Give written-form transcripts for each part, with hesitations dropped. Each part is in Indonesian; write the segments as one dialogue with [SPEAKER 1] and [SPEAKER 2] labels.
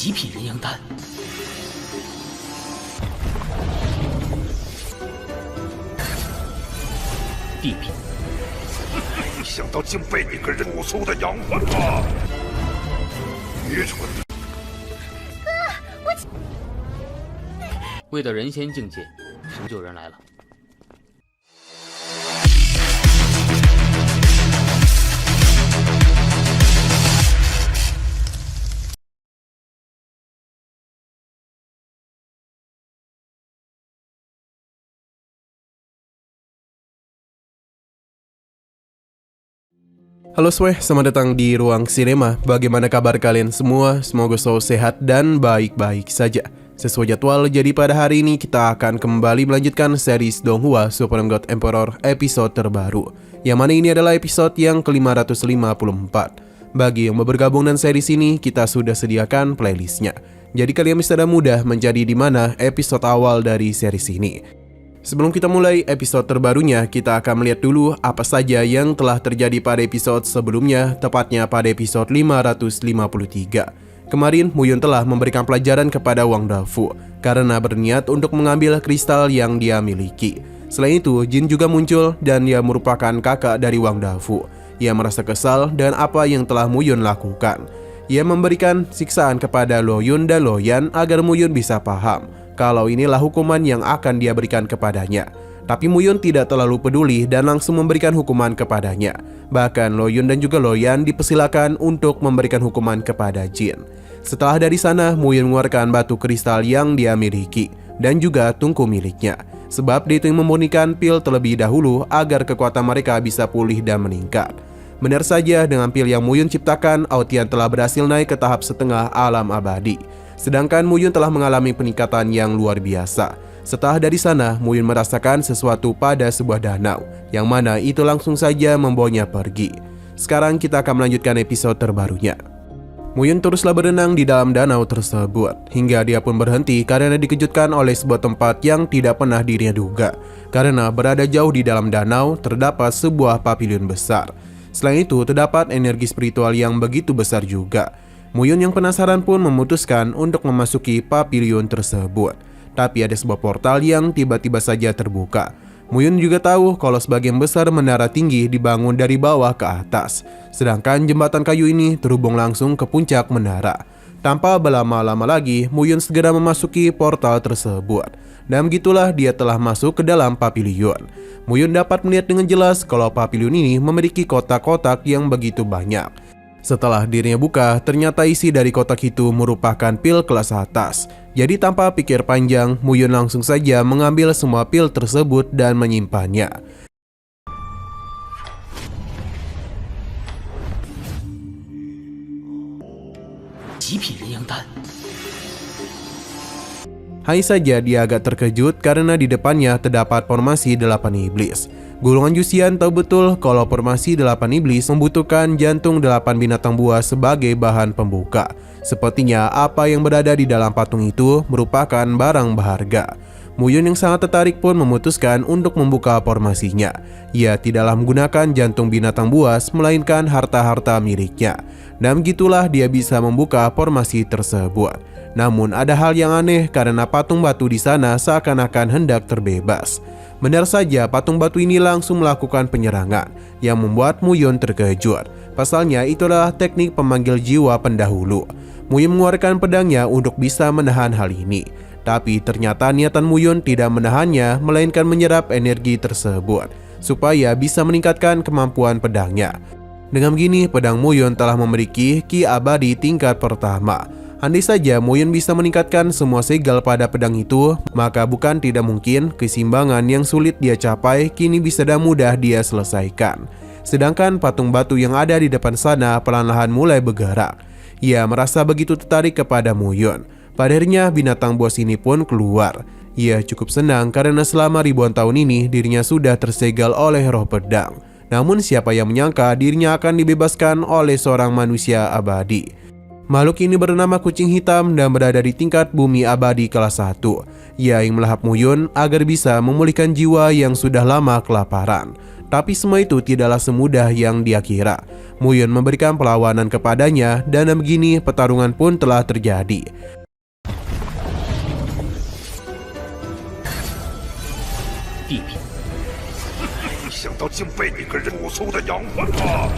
[SPEAKER 1] 极品人羊丹。地品。
[SPEAKER 2] 没想到竟被你个人土搜的养活了，愚蠢的！
[SPEAKER 1] 未到人仙境界，神救人来了。
[SPEAKER 3] Halo semua, selamat datang di Ruang Sinema. Bagaimana kabar kalian semua? Semoga selalu sehat dan baik-baik saja. Sesuai jadwal, jadi pada hari ini kita akan kembali melanjutkan series Donghua Supreme God Emperor episode terbaru, yang mana ini adalah episode yang ke-554. Bagi yang mau bergabung dengan series ini, kita sudah sediakan playlistnya. Jadi kalian bisa mudah menjadi di mana episode awal dari series ini. Sebelum kita mulai episode terbarunya, kita akan melihat dulu apa saja yang telah terjadi pada episode sebelumnya, tepatnya pada episode 553. Kemarin, Muyun telah memberikan pelajaran kepada Wang Dafu karena berniat untuk mengambil kristal yang dia miliki. Selain itu, Jin juga muncul dan ia merupakan kakak dari Wang Dafu. Ia merasa kesal dan apa yang telah Muyun lakukan. Ia memberikan siksaan kepada Lo Yun dan Lo Yan agar Muyun bisa paham kalau inilah hukuman yang akan dia berikan kepadanya. Tapi Muyun tidak terlalu peduli dan langsung memberikan hukuman kepadanya. Bahkan Lo Yun dan juga Lo Yan dipersilakan untuk memberikan hukuman kepada Jin. Setelah dari sana, Muyun mengeluarkan batu kristal yang dia miliki dan juga tungku miliknya. Sebab dia itu memurnikan pil terlebih dahulu agar kekuatan mereka bisa pulih dan meningkat. Benar saja, dengan pil yang Muyun ciptakan, Aotian telah berhasil naik ke tahap setengah alam abadi. Sedangkan Muyun telah mengalami peningkatan yang luar biasa. Setelah dari sana, Muyun merasakan sesuatu pada sebuah danau, yang mana itu langsung saja membawanya pergi. Sekarang kita akan melanjutkan episode terbarunya. Muyun teruslah berenang di dalam danau tersebut, hingga dia pun berhenti karena dikejutkan oleh sebuah tempat yang tidak pernah dirinya duga. Karena berada jauh di dalam danau, terdapat sebuah pavilion besar. Selain itu, terdapat energi spiritual yang begitu besar juga. Muyun yang penasaran pun memutuskan untuk memasuki pavilion tersebut. Tapi ada sebuah portal yang tiba-tiba saja terbuka. Muyun juga tahu kalau sebagian besar menara tinggi dibangun dari bawah ke atas. Sedangkan jembatan kayu ini terhubung langsung ke puncak menara. Tanpa berlama-lama lagi, Muyun segera memasuki portal tersebut. Dan begitulah dia telah masuk ke dalam pavilion. Muyun dapat melihat dengan jelas kalau pavilion ini memiliki kotak-kotak yang begitu banyak. Setelah dirinya buka, ternyata isi dari kotak itu merupakan pil kelas atas. Jadi tanpa pikir panjang, Muyun langsung saja mengambil semua pil tersebut dan menyimpannya. Hanya saja dia agak terkejut karena di depannya terdapat formasi 8 iblis. Golongan Jusian tahu betul kalau formasi 8 iblis membutuhkan jantung 8 binatang buas sebagai bahan pembuka. Sepertinya apa yang berada di dalam patung itu merupakan barang berharga. Muyun yang sangat tertarik pun memutuskan untuk membuka formasinya. Ia tidaklah menggunakan jantung binatang buas, melainkan harta-harta miliknya. Dan begitulah dia bisa membuka formasi tersebut. Namun ada hal yang aneh karena patung batu di sana seakan-akan hendak terbebas. Benar saja, patung batu ini langsung melakukan penyerangan yang membuat Muyun terkejut. Pasalnya itulah teknik pemanggil jiwa pendahulu. Muyun mengeluarkan pedangnya untuk bisa menahan hal ini. Tapi ternyata niatan Muyun tidak menahannya, melainkan menyerap energi tersebut supaya bisa meningkatkan kemampuan pedangnya. Dengan begini, pedang Muyun telah memiliki ki abadi tingkat pertama. Andai saja Muyun bisa meningkatkan semua segel pada pedang itu, maka bukan tidak mungkin keseimbangan yang sulit dia capai kini bisa dan mudah dia selesaikan. Sedangkan patung batu yang ada di depan sana perlahan-lahan mulai bergerak. Ia merasa begitu tertarik kepada Muyun. Pada akhirnya binatang buas ini pun keluar. Ia cukup senang karena selama ribuan tahun ini dirinya sudah tersegel oleh roh pedang. Namun siapa yang menyangka dirinya akan dibebaskan oleh seorang manusia abadi. Makhluk ini bernama kucing hitam dan berada di tingkat bumi abadi kelas 1. Ia yang melahap Muyun agar bisa memulihkan jiwa yang sudah lama kelaparan. Tapi semua itu tidaklah semudah yang dia kira. Muyun memberikan perlawanan kepadanya dan begini pertarungan pun telah terjadi.
[SPEAKER 1] 地痞，
[SPEAKER 2] 没想到竟被你个人我搜的养欢了，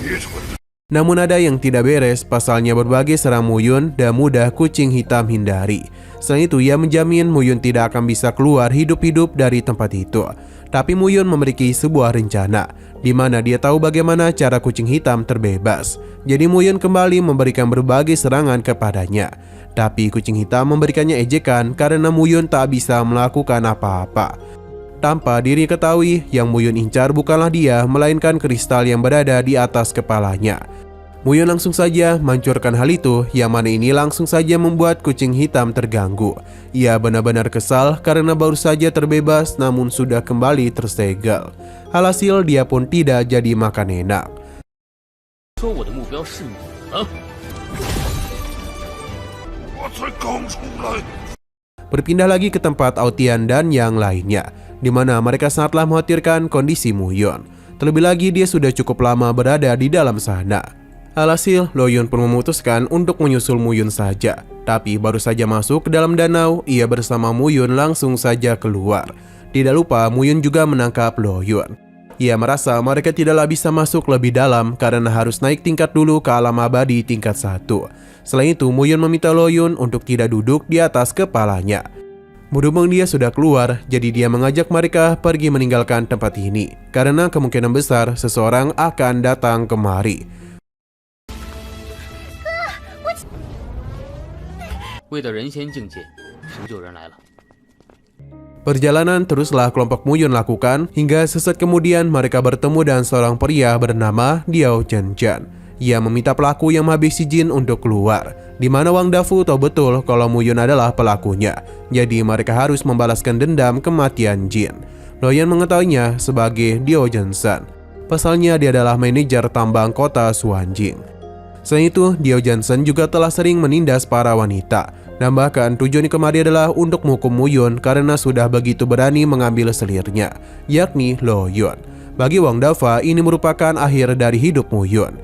[SPEAKER 2] 愚蠢！
[SPEAKER 3] Namun ada yang tidak beres, pasalnya berbagai serang Muyun dan mudah kucing hitam hindari. Selain itu, ia menjamin Muyun tidak akan bisa keluar hidup-hidup dari tempat itu. Tapi Muyun memiliki sebuah rencana, di mana dia tahu bagaimana cara kucing hitam terbebas. Jadi Muyun kembali memberikan berbagai serangan kepadanya. Tapi kucing hitam memberikannya ejekan karena Muyun tak bisa melakukan apa-apa. Tanpa diri ketahui, yang Muyun incar bukanlah dia, melainkan kristal yang berada di atas kepalanya. Muyun langsung saja menghancurkan hal itu, yang mana ini langsung saja membuat kucing hitam terganggu. Ia benar-benar kesal karena baru saja terbebas namun sudah kembali tersegel. Alhasil dia pun tidak jadi makan enak.
[SPEAKER 1] 说我的目标是你啊！
[SPEAKER 2] 我才刚出来，
[SPEAKER 3] Berpindah lagi ke tempat Aotian dan yang lainnya, di mana mereka sangatlah mengkhawatirkan kondisi Muyun. Terlebih lagi dia sudah cukup lama berada di dalam sana. Alhasil, Lo Yun pun memutuskan untuk menyusul Muyun saja. Tapi baru saja masuk ke dalam danau, ia bersama Muyun langsung saja keluar. Tidak lupa Muyun juga menangkap Lo Yun. Ia merasa mereka tidaklah bisa masuk lebih dalam karena harus naik tingkat dulu ke alam abadi tingkat 1. Selain itu, Muyun meminta Lo Yun untuk tidak duduk di atas kepalanya. Berhubung dia sudah keluar, jadi dia mengajak mereka pergi meninggalkan tempat ini. Karena kemungkinan besar seseorang akan datang kemari.
[SPEAKER 1] 为的人仙境界，成就人来了。
[SPEAKER 3] Perjalanan teruslah kelompok Muyun lakukan hingga sesaat kemudian mereka bertemu dengan seorang pria bernama Diao Zhenjian. Ia meminta pelaku yang menghabisi jin untuk keluar, di mana Wang Dafu tahu betul kalau Muyun adalah pelakunya. Jadi mereka harus membalaskan dendam kematian jin. Lo Yan mengetahuinya sebagai Diao Zhenjian. Pasalnya dia adalah manajer tambang kota Suanjing. Selain itu, Diao Zhenjian juga telah sering menindas para wanita. Dan bahkan tujuan kemari adalah untuk menghukum Muyun karena sudah begitu berani mengambil selirnya, yakni Lo Yun. Bagi Wang Dafa, ini merupakan akhir dari hidup Muyun.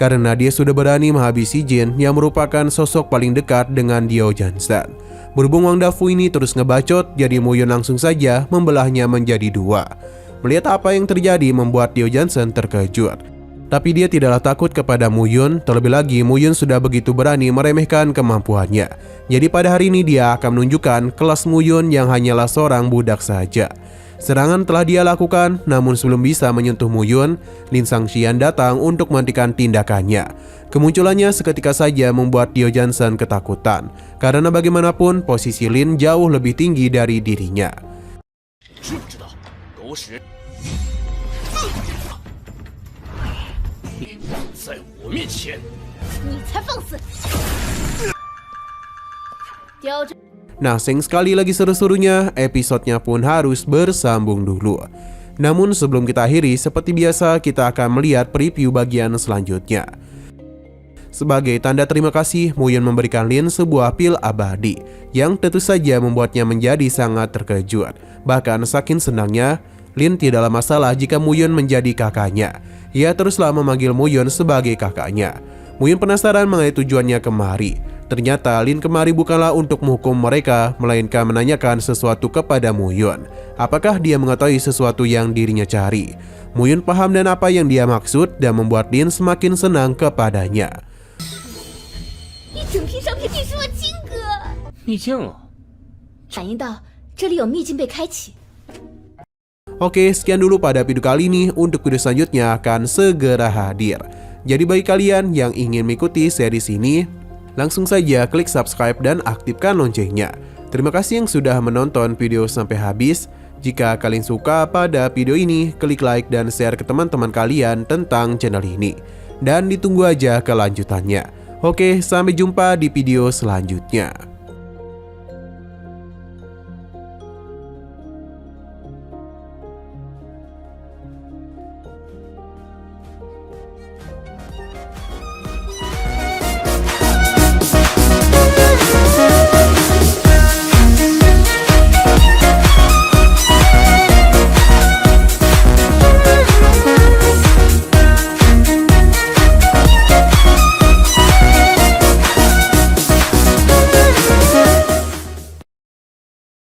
[SPEAKER 3] Karena dia sudah berani menghabisi jin yang merupakan sosok paling dekat dengan Diao Zhenjian. Berhubung Wang Dafu ini terus ngebacot, jadi Muyun langsung saja membelahnya menjadi dua. Melihat apa yang terjadi membuat Diao Zhenjian terkejut. Tapi dia tidaklah takut kepada Muyun, terlebih lagi Muyun sudah begitu berani meremehkan kemampuannya. Jadi pada hari ini dia akan menunjukkan kelas Muyun yang hanyalah seorang budak saja. Serangan telah dia lakukan, namun sebelum bisa menyentuh Muyun, Lin Sangxian datang untuk menghentikan tindakannya. Kemunculannya seketika saja membuat Diao Zhenjian ketakutan, karena bagaimanapun posisi Lin jauh lebih tinggi dari dirinya.
[SPEAKER 1] 知不知道狗屎？ 在我面前，
[SPEAKER 4] 你才放肆！刁真，
[SPEAKER 3] Nah, sayang sekali lagi seru-serunya, episodenya pun harus bersambung dulu. Namun sebelum kita akhiri, seperti biasa kita akan melihat preview bagian selanjutnya. Sebagai tanda terima kasih, Muyun memberikan Lin sebuah pil abadi, yang tentu saja membuatnya menjadi sangat terkejut. Bahkan saking senangnya, Lin tidaklah masalah jika Muyun menjadi kakaknya. Ia teruslah memanggil Muyun sebagai kakaknya. Muyun penasaran mengenai tujuannya kemari. Ternyata Lin kemari bukanlah untuk menghukum mereka, melainkan menanyakan sesuatu kepada Muyun. Apakah dia mengetahui sesuatu yang dirinya cari? Muyun paham dan apa yang dia maksud dan membuat Lin semakin senang kepadanya.
[SPEAKER 4] 一整批商品变成了金哥，
[SPEAKER 1] 秘境啊！
[SPEAKER 4] 感应到这里有秘境被开启。
[SPEAKER 3] Oke, sekian dulu pada video kali ini. Untuk video selanjutnya akan segera hadir. Jadi bagi kalian yang ingin mengikuti series ini, langsung saja klik subscribe dan aktifkan loncengnya. Terima kasih yang sudah menonton video sampai habis. Jika kalian suka pada video ini, klik like dan share ke teman-teman kalian tentang channel ini. Dan ditunggu aja kelanjutannya. Oke, sampai jumpa di video selanjutnya.